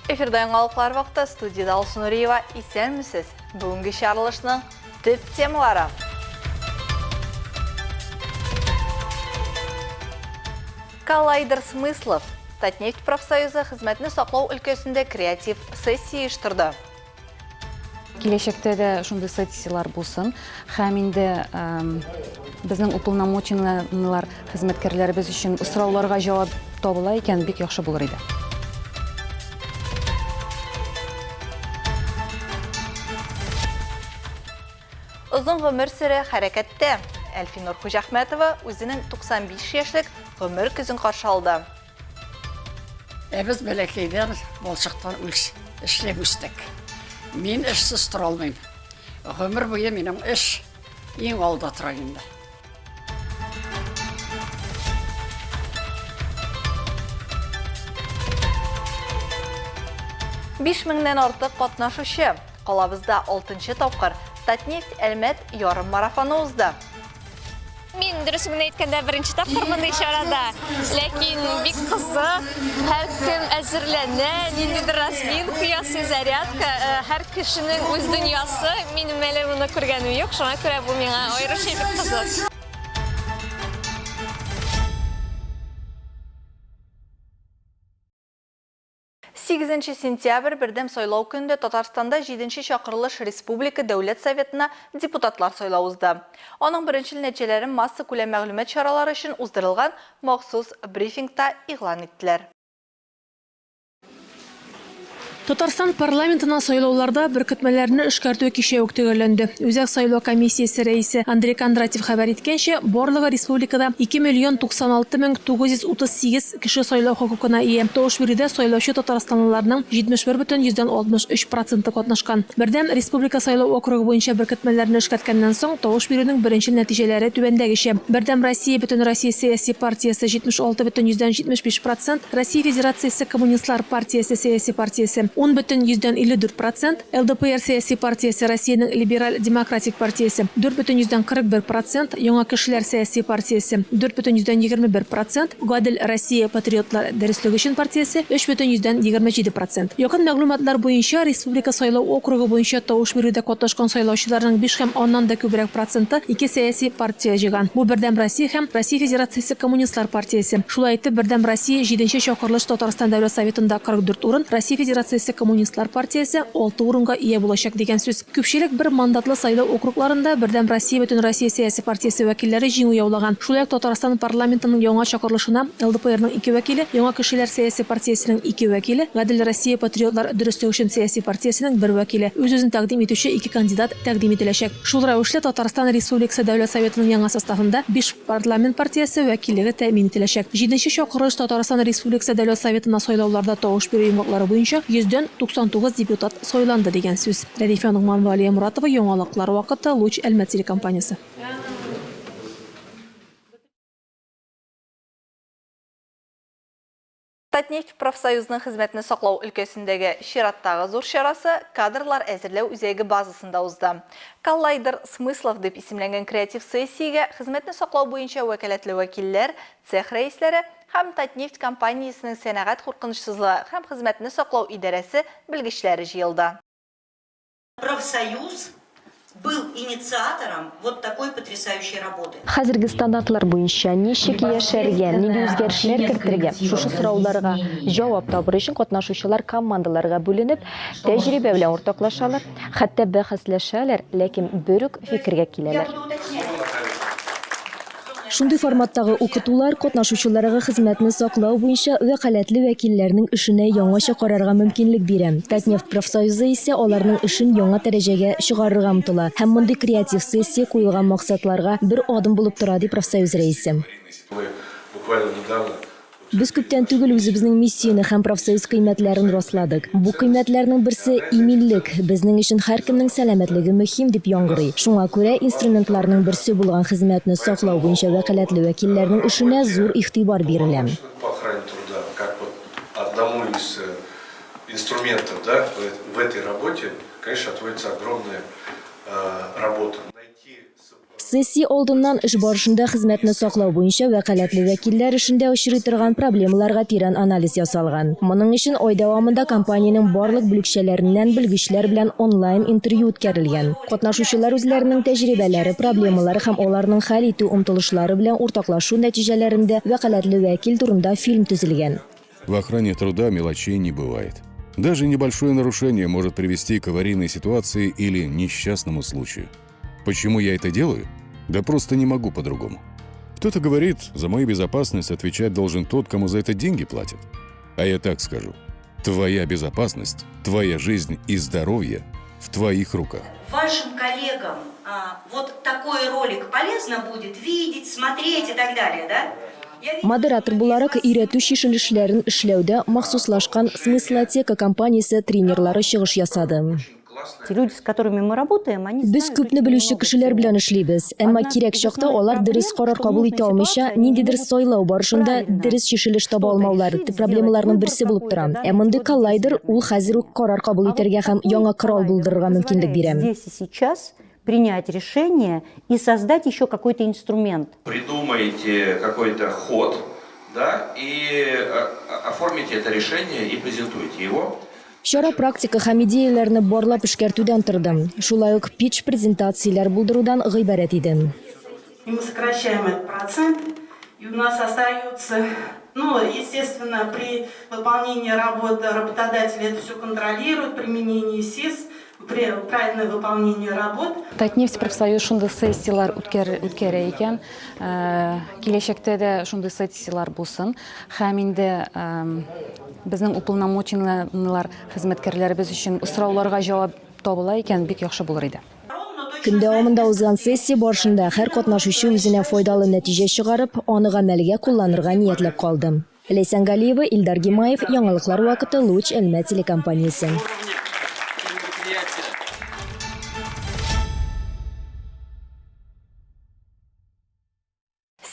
Эфирден қалықлар вақты студияда Алсу Нұриева исәнмісіз. Бүгінгі шарылышының түп темалары. Калайдыр Смыслов. Татнефть профсоюзы қызметіні сақлау өлкесінде креатив сессия іштірді. Келешекте де шундай сессиялар болсын. Һәм инде безнең уполномоченныйлар хезмәткәрләребез өчен сорауларга җавап табыла икән, бик яхшы булыр иде. Uzun гомер сүре хәрәкәттә. Әлфинур Хуҗахмәтова үзенең 95 яшьлек гомер көзен каршы алды. Biz бәләкәйдән балчыктан эшләп үстек. Мин эшсез тора алмыйм. Гомер буе минем эш иң алда тора инде. Биш меңнән артык катнашучы. Калабызда 6-нчы тапкыр Татнефть Әлмәт ярым марафоны узды. Мин дөресен әйткәндә беренче тапкыр монда чарада, ләкин бик кызык, һәр кем әзерләнә, ниндидер разминка ясый, зарядка, һәр кешенең үз дөньясы, минем әле моны күргәнем юк, шуңа күрә бу миңа аеруча бик кызык. 8 сентябрь бердәм сайлау көндә Татарстанда 7-нче чакырылыш Республика Дәүләт Советына депутатлар сайлау узды. Аның беренче нәтиҗәләрен масса күләм мәгълүмат чаралары өчен уздырылган махсус брифингта игълан иттеләр. Татарстан парламентына сайлауларда беркетмәләрне эшкәртү кичә үк төгәлләнде. Үзәк сайлау комиссиясе рәисе Андрей Кондратьев хәбәр иткәнчә, барлыгы республикада 2,96,938 кеше сайлау хокукына ия. Тавыш бирүдә сайлаучы татарстанлыларның 71,3% катнашкан. Бердәм республика сайлау округы буенча беркетмәләрне эшкәрткәннән соң тавыш бирүнең беренче нәтиҗәләре түбәндәгечә. Бердәм Россия бөтен Россия сәяси партиясе 76,75%, Россия Федерациясе коммунистлар партиясе сәяси партиясе 10,54%, ЛДПР сәяси партиясе Россиянең либераль-демократик партиясе 4,41%, Яңа кешеләр сәяси партиясе 4,21%, Гадел Россия патриотлар дәреслеге өчен партиясе 3,27%. Якын мәгълүматлар буенча республика сайлау округы буенча тавыш бирүдә катнашкан сайлаучыларның 5 һәм аннан да күбрәк проценты ике сәяси партия җыйган. Бу Бердәм Россия һәм Россия Федерациясе коммунистлар партиясе. Шулай итеп, Бердәм Россия 7-нче чакырылыш Татарстан Дәүләт Советында 44 урын, Россия Федерациясе коммунистлар партиясе 6 урынга ия булачак дигән сүз. Күпчелек бер мандатлы сайлау округларында Бердәм Россия бөтен Россия сәяси партиясе вәкилләре җиңү яулаган. Шулай ук Татарстан парламентының яңа чакырылышына ЛДПРның 2 вәкиле, Яңа кешеләр сәяси партиясенең 2 вәкиле, Гадел Россия патриотлар дөрестлеге өчен сәяси партиясенең 1 вәкиле, үз-үзен тәкъдим итүче 2 кандидат тәкъдим ителәчәк. Шул рәвешле Татарстан Республикасы Дәүләт Советының яңа составында 5 парламент партиясе вәкиллеге тәэмин ителәчәк. 7-нче чакырылыш Татарстан Республикасы Дәүләт Советына сайлауларда тавыш бирү йомгаклары буенча 100-99 депутат сойланды дигән сүз. Рәдифә Нугманова, Муратова, яңалыклар вакыты, Луч Әлмәт телекомпаниясе. Татнефть профсоюзның хезмәтне саклау өлкәсендәге чираттагы зур чарасы кадрлар әзерләү үзәге базасында узды. Калайдыр Смыслов дип исемләнгән креатив сессиягә хезмәтне саклау буенча вәкаләтле вәкилләр, цех рәисләре һәм Татнефть компаниясенең сәнәгать куркынычсызлыгы һәм хезмәтне саклау идарәсе белгечләре җыелды. Профсоюз был инициатором вот такой потрясающей работы. Хәзерге стандартлар буенча ничек яшәргә, нинди үзгәрешләр кертергә, шушы сорауларга җавап табыр өчен катнашучылар командаларга бүленеп, тәҗрибә белән уртаклашалар, хәтта бәхәсләшәләр, ләкин бер үк фикергә киләләр. Шундый форматтагы укытулар катнашучыларга хезмәтне саклау буенча вәкаләтле вәкилләрнең эшенә яңача карарга мөмкинлек бирә. Татнефть профсоюзы исә аларның эшен яңа дәрәҗәгә чыгарырга омтыла һәм мондый креатив сессия куелган максатларга бер адым булып тора, ди профсоюз рәисе. Без күптән түгел үзебезнең миссияне һәм профсоюз кыйммәтләрен расладык. Бу кыйммәтләрнең берсе иминлек, безнең өчен һәркемнең сәламәтлеге мөһим дип яңгырый. Шуңа күрә инструментларның берсе булган хезмәтне саклау буенча вәкаләтле вәкилләрнең эшенә зур игътибар бирелә. Одному из инструментов, да, в этой работе, конечно, отводится огромная работа. Сессия алдыннан эш барышында хезмәтне саклау буенча вәкаләтле вәкилләр эшендә очрый торган проблемаларга тирән анализ ясалган. Моның өчен ай дәвамында компаниянең барлык бүлекчәләреннән белгечләр белән онлайн интервью үткәрелгән. Катнашучылар үзләренең тәҗрибәләре, проблемалары һәм аларның хәл итү омтылышлары белән уртаклашу нәтиҗәләрендә вәкаләтле вәкил турында фильм төзелгән. В охране труда мелочей не бывает. Даже небольшое нарушение может привести к аварийной ситуации или несчастному случаю. Почему я это делаю? Да просто не могу по-другому. Кто-то говорит, за мою безопасность отвечать должен тот, кому за это деньги платят. А я так скажу. Твоя безопасность, твоя жизнь и здоровье в твоих руках. Вашим коллегам вот такой ролик полезно будет видеть, смотреть и так далее, да? Модератор буларак өйрәтү чишелешләрен эшләүдә махсуслашкан Смыслотека компаниясе тренерлары чыгыш ясады. Те люди, с которыми мы работаем, они Без күпне белүче кешеләр белән эшлибез, әмма кирәк чакта алар дөрес карар кабул итә алмыйча, ниндидер сайлау барышында дөрес чишелеш таба алмаулар проблемаларның берсе булып тора. Ә мондый коллайдер ул хәзер үк карар кабул итәргә һәм яңа корал булдырырга мөмкинлек бирә. здесь и сейчас принять решение и создать еще какой-то инструмент. Придумайте какой-то ход, да, и оформите это решение и презентуйте его. Чара практика һәм идеяләрне барлап эшкәртүдән торды. Шулай ук питч презентацияләр булдырудан гыйбарәт иде. Мы сокращаем этот процент, и у нас остается, естественно, при выполнении работы работодатель это все контролирует, применение СИС, правильное выполнение работ. Татнефть профсоюз шундый сессиялар үткәрә икән. Киләчәктә дә шундый сессиялар булсын. Һәм инде безнең уполномоченныйлар хезмәткәрләребез өчен сорауларга җавап табыла икән, бик яхшы булыр иде. Көн дәвамында узган сессия барышында һәр катнашучы үзенә файдалы нәтиҗә чыгарып, аны гамәлгә кулланырга ниятләп калды. Ләйсән Галиева, Илдар Гимаев, Яңалыклар вакыты, Луч Әлмәт телекомпаниясе.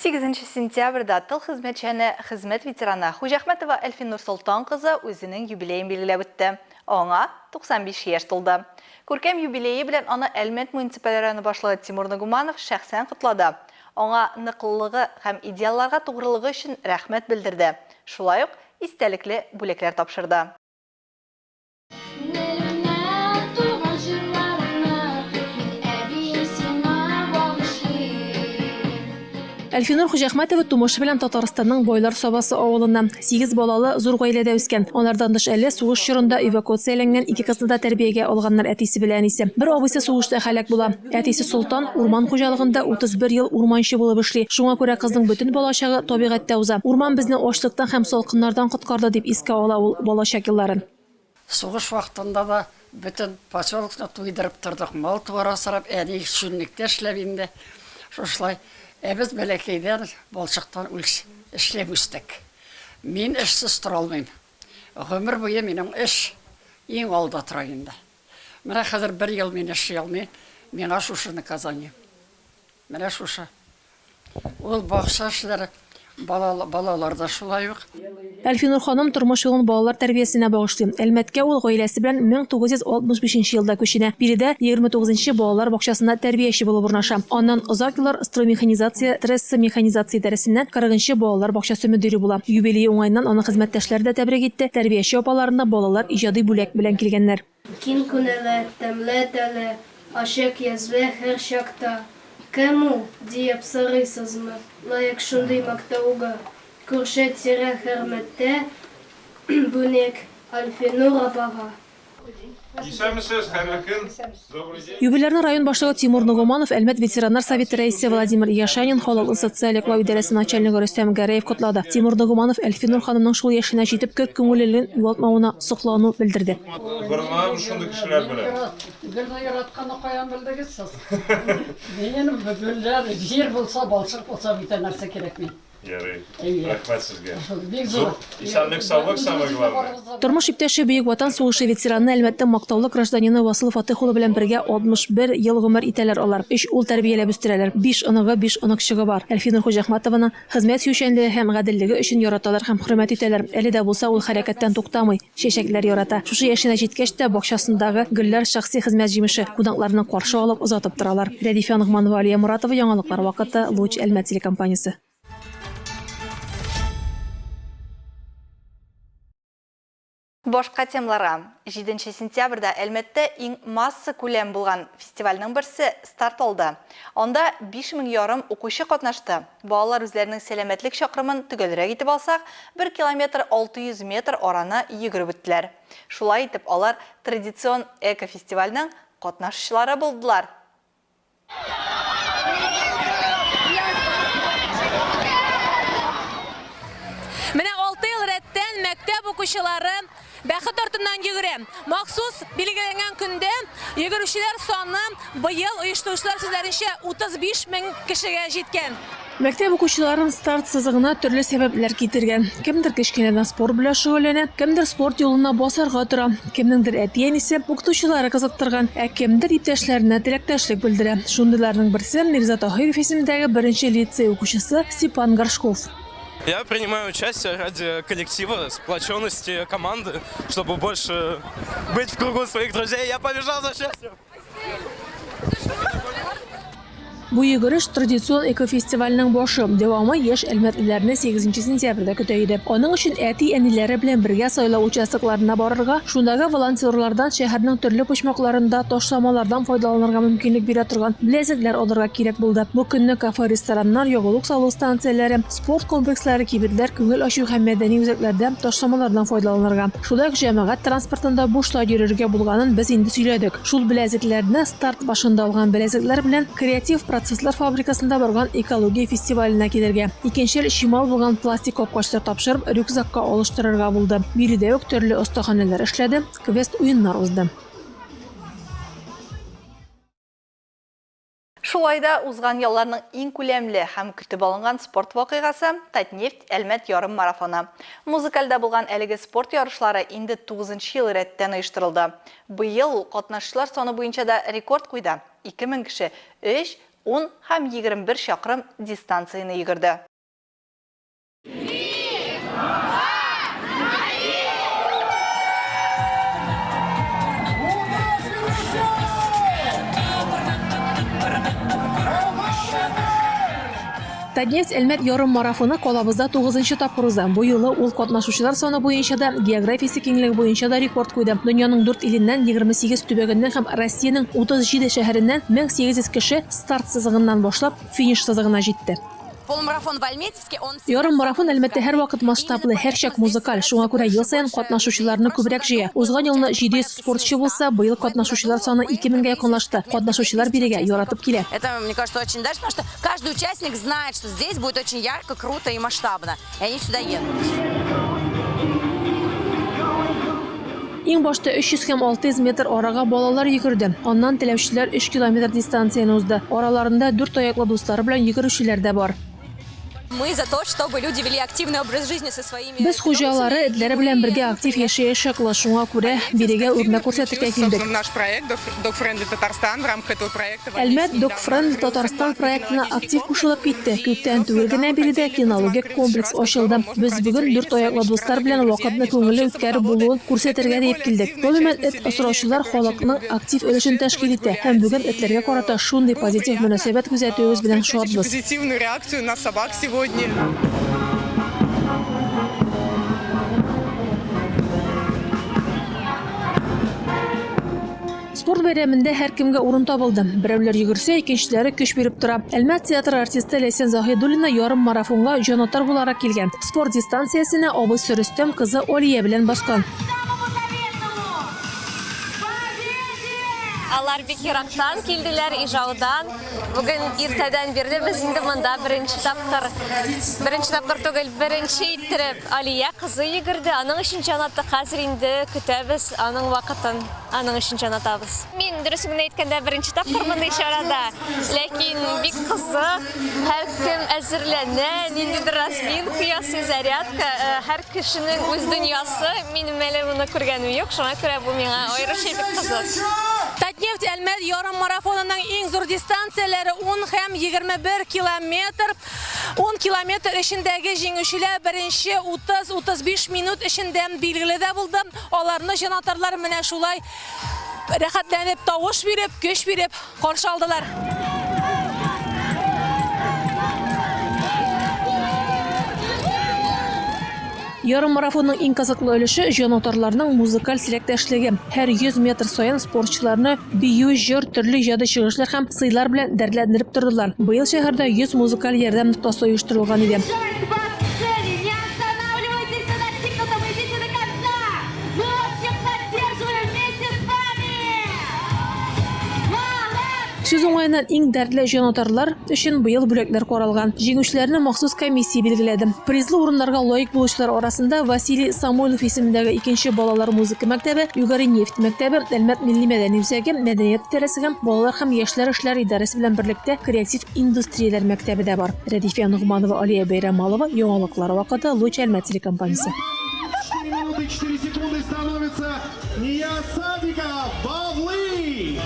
8 сентябрьда тыл хезмәтчәне, хезмәт ветераны Хуҗахмәтова Әлфинур Солтан кызы үзенең юбилеен билгеләп үтте. Аңа 95 яшь тулды. Күркәм юбилее белән аны Әлмәт муниципаль районы башлыгы Тимур Нугуманов шәхсән котлады. Аңа ныклылыгы һәм идеалларга тугрылыгы өчен рәхмәт белдерде. Шулай ук истәлекле бүләкләр тапшырды. Әлфинур Хуҗахмәтова тумышы белән Татарстанның Бойлар Сабасы авылыннан 8 балалы зур гаиләдә үскән. Алардан тыш әле сугыш чорында эвакуацияләнгән 2 кызны да тәрбиягә алганнар әтисе белән исе. Бер абыйсы сугышта һәлак була. Әтисе Солтан урман хуҗалыгында 31 ел урманчы булып эшли. Шуңа күрә кызның бөтен балачагы табигатьтә уза. Урман безне ачлыктан һәм салкыннардан коткарды дип искә ала ул балачак елларын. Сугыш вакытында да бөтен поселокны туйдырып тордык, мал туара сарап, әни шүнлектә эшләп инде. Шушлай Biz bələkəydən balçıqdan işləyib üstək. Min işsiz tura olmayım. Ömür boyu mənim iş ең alda turayında. Mənə xəzir 1 yıl mən işləyə almayım. Mənə şuşunu kazanayım. Mənə şuşa. Ol bağışa işləri балаларда шулай ук. Әлфинур ханым тормыш юлын балалар тәрбиясенә багышлый. Әлмәткә ул гаиләсе белән 1965 елда күченә. Биредә 29-нчы балалар бакчасында тәрбияче булып урнаша. Аннан озак еллар строймеханизация, механизация дәресеннән 40-нчы балалар бакчасы мөдире була. Юбилей уңайыннан аны хезмәттәшләр дә тәбрик итте. Тәрбияче апаларында балалар иҗади бүләк белән килгәннәр. Кин күнәләр, тәмләтәләр, ашык язвә һәр чакта. Кему диеп сорыйсызмы? Лайык шундый мактауга. Күрше тирә хөрмәттә бүнек Әлфинур апага. Юбилейный район башлыгы Тимур Нугуманов, Әлмәт ветераннар советы рәисе Владимир Яшанин, халыкны социаль яклау идарәсе начальнигы Рөстәм Гәрәев котлады. Тимур Нугуманов Әлфинур ханымның шул яшенә җитеп көк күңеллеген югалтмавына соклану белдерде. Бұрыннан шундый кешеләр белән. Гөлне яратканны каян белдегез сез? Менә бүләр җир булса, балчык булса, бит нәрсә кирәк мен. Ярый. Рахмат сезге. Исәнлек, саулык самое главное. Тормыш иптәше Бөек Ватан сугышы ветераны әлбәттә мактаулы гражданины Васыл Фатых улы белән бергә 61 ел гомер итәләр алар. 3 ул тәрбияләп үстерәләр. 5 оныгы, 5 оныкчыгы бар. Әлфинур Хуҗахматованың хезмәт сөйшәнлеге һәм гаделлеге өчен яраталар һәм хөрмәт итәләр. Әле дә булса ул хәрәкәттән туктамый. Чәчәкләр ярата. Шушы яшенә җиткәч тә бакчасындагы гөлләр шәхси хезмәт җимеше. Кунакларны каршы алып озатып торалар. Рәдифә Нугманова, Алия Муратова, яңалыклар вакыты, Луч Әлмәт телекомпаниясе. Башка темаларга 7 сентябрьдә Әлмәттә иң масса күләм булган фестивальнең берсе старт алды. Анда 5500 укучы катнашты. Балалар үзләренең сәламәтлек чакрымын төгәлрәк итеп алсак, 1 км 600 метр араны йөгереп үттеләр. Шулай итеп, алар традицион эко-фестивальнең катнашучылары булдылар. Менә 6 ел рәттән мәктәп укучылары бәхет артыннан йөгерә. Махсус билгеләнгән көндә йөгерүчеләр саны быел оештыручылар сүзләренчә 35 000 кешегә җиткән. Мәктәп укучыларын старт сызыгына төрле сәбәпләр китергән. Кемдер кечкенәдән спорт белән шөгыльләнә, кемдер спорт юлына басарга тора, кемнеңдер әти-әнисе укытучылары кызыктырган, ә кемдер иптәшләренә теләктәшлек белдерә. Шундыйларның берсе Мирза Таһиров исемендәге 1-нче лицей укучысы Степан Горшков. Я принимаю участие ради коллектива, сплоченности команды, чтобы больше быть в кругу своих друзей. Я побежал за счастьем! Бу йөгереш традицион экофестивальнең башы. Дәвамы яшь әлмәтлеләрне 8 сентябрьдә көтә иде. Аның өчен әти-әниләре белән бергә сайлау участокларына барырга, шундагы волонтерлардан шәһәрнең төрле почмакларында ташламалардан файдаланырга мөмкинлек бирә торган беләзекләр алырга кирәк булды. Бу көнне кафе, рестораннар, ягулык салу станцияләре, спорт комплекслары, кибетләр, күңел ачу һәм мәдәни үзәкләрдә ташламалардан файдаланырга. Шулай ук җәмәгать транспортында бушлай йөрергә булганын без инде сөйләдек. Шул беләзекләрне старт башында алган беләзекләр белән креатив процесслар фабрикасында барган экология фестиваленә килергә. Икенче ел шимал булган пластик капкачлар тапшырып, рюкзакка алыштырырга булды. Биредә үк төрле остаханәләр эшләде, квест уеннар узды. Шулайда узган елларның иң күләмле һәм көтеп алынган спорт вакыйгасы Татнефть Әлмәт ярым марафоны. Музыкальда булган әлеге спорт ярышлары инде 9-нчы ел рәттән оештырылды. Быел катнашучылар саны буенча да рекорд куйды. 2000 кеше 3, 10 һәм 21 чакрым дистанцияны йөгерде. Татнефть Әлмәт ярым марафоны калабызда 9-нчы тапкыр узды. Бу юлы ул катнашучылар саны буенча да, географиясе киңлеге буенча да рекорд куйды. Дөньяның 4 иленнән, 28 төбәгеннән һәм Россиянең 37 шәһәреннән 1800 кеше старт сызыгыннан башлап финиш сызыгына җитте. Полумарафон в Альметьевске, он... Ярым марафон Әлмәттә һәр вакыт масштаблы, һәрчак музыкаль. Шуңа күрә ел саен катнашучыларны күбрәк җыя. Узган елны 700 спортчы булса, быел катнашучылар саны 2000-гә якынлашты. Катнашучылар бирегә яратып килә. Это, мне кажется, очень даже, потому что каждый участник знает, что здесь будет очень ярко, круто и масштабно. И они сюда едут. Иң башта 300 һәм 600 метр арага балалар йөгерде. Аннан теләүчеләр 3 километр дистанцияны узды. Араларында 4 аяклы дуслары белән йөгерүчеләр дә бар. Мы за то, чтобы люди вели активный образ жизни со своими... Без хуҗалары этләре белән бергә актив яшәячәк, шуңа күрә бирегә үрнәк күрсәтергә килдек. Наш проект Dog Friendly Татарстан в рамках этого проекта... Әлмәт Dog Friendly Татарстан проектына актив кушылып китте. Күптән түгел генә биредә кинологик комплекс ачылды. Без бүген 4 аяклы дуслар белән вакытны күңелле үткәреп булуын күрсәтергә дип килдек. Гомумән эт асраучылар халыкның актив өлешен тәшкил итә һәм бүген этләргә карата шундый позитив мөнәсәбәт күзәтүебез белән шатбыз. Позитивную реакцию на собак сегодня. Спорт бәйрәмендә һәр кемгә урын табылды. Берәүләр йөгерсә, икенчеләре көч биреп тора. Әлмәт театр артисты Ләйсән Заһидуллина ярым марафонга җанатар буларак килгән. Спорт дистанциясенә абысы Рөстәм кызы Олия белән баскан. Алла Алар бик ерактан килделәр, Ижаудан. Бүген иртәдән бирле без инде монда беренче тапкыр түгел, беренче иттереп Алия кызы йөгерде. Аның өчен чанатты хәзер инде көтәбез, аның вакытын, аның өчен чанатабыз. Мин дөресен әйткәндә беренче тапкыр монда чарада, ләкин бик кызык, һәркем әзерләнә, ниндидер разминка ясый, зарядка, һәр кешенең үз дөньясы. Минем әле моны күргәнем юк, шуңа күрә бу миңа аеруча бик кызык. Татнефть Әлмәт ярым марафонының иң зур дистанцияләре 10 һәм 21 километр. 10 километр эшендәге җиңүчеләр беренче 30-35 минут эшендә билгеле дә булды. Аларны җанатарлар менә шулай рәхәтләнеп, тавыш биреп, көч биреп каршы алдылар. Ярым марафонның иң кызыклы өлеше җанатарларның музыкаль теләктәшлеге. Һәр 100 метр саен спортчыларны бию, җыр, төрле җады чыгышлар һәм сыйлар белән дәртләндереп тордылар. Быел шәһәрдә 100 музыкаль ярдәм ноктасы оештырылган иде. Сүз уңайыннан иң дәртле җанатарлар өчен быел бүләкләр каралган. Җиңүчеләрне махсус комиссия билгеләде. Призлы урыннарга лаек булучылар арасында Василий Самойлов исемендәге 2нче балалар музыка мәктәбе, Югары нефть мәктәбе, Әлмәт милли мәдәни үзәге, Мәдәният идарәсе һәм балалар һәм яшьләр эшләре идарәсе белән берлектә Креатив индустрияләр мәктәбе дә бар. Рәдифә Нугманова, Алия Бәйрәмалова, яңалыклар вакыты, Луч Әлмәт телекомпаниясе. 4 минуты 4 секунды становится Ниясадика Бавли.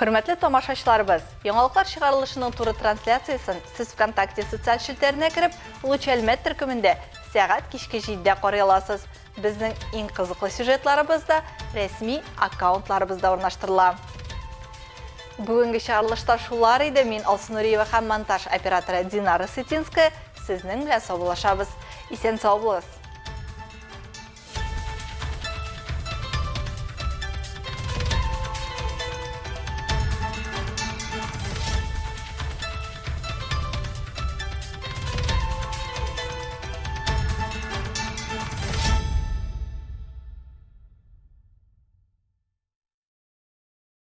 Хөрмәтле тамашачыларыбыз, яңалыклар чыгарылышының туры трансляциясын сез ВКонтакте социаль челтәренә кереп, Луч Әлмәт төркемендә сәгать кичке 7дә карый аласыз. Безнең иң кызыклы сюжетларыбыз да рәсми аккаунтларыбызда урнаштырыла. Бүгенге чыгарылышта шулар иде. Мин Алсынуриева һәм монтаж операторы Динара Сытинская сезнең белән саубуллашабыз. Исән сау булыгыз.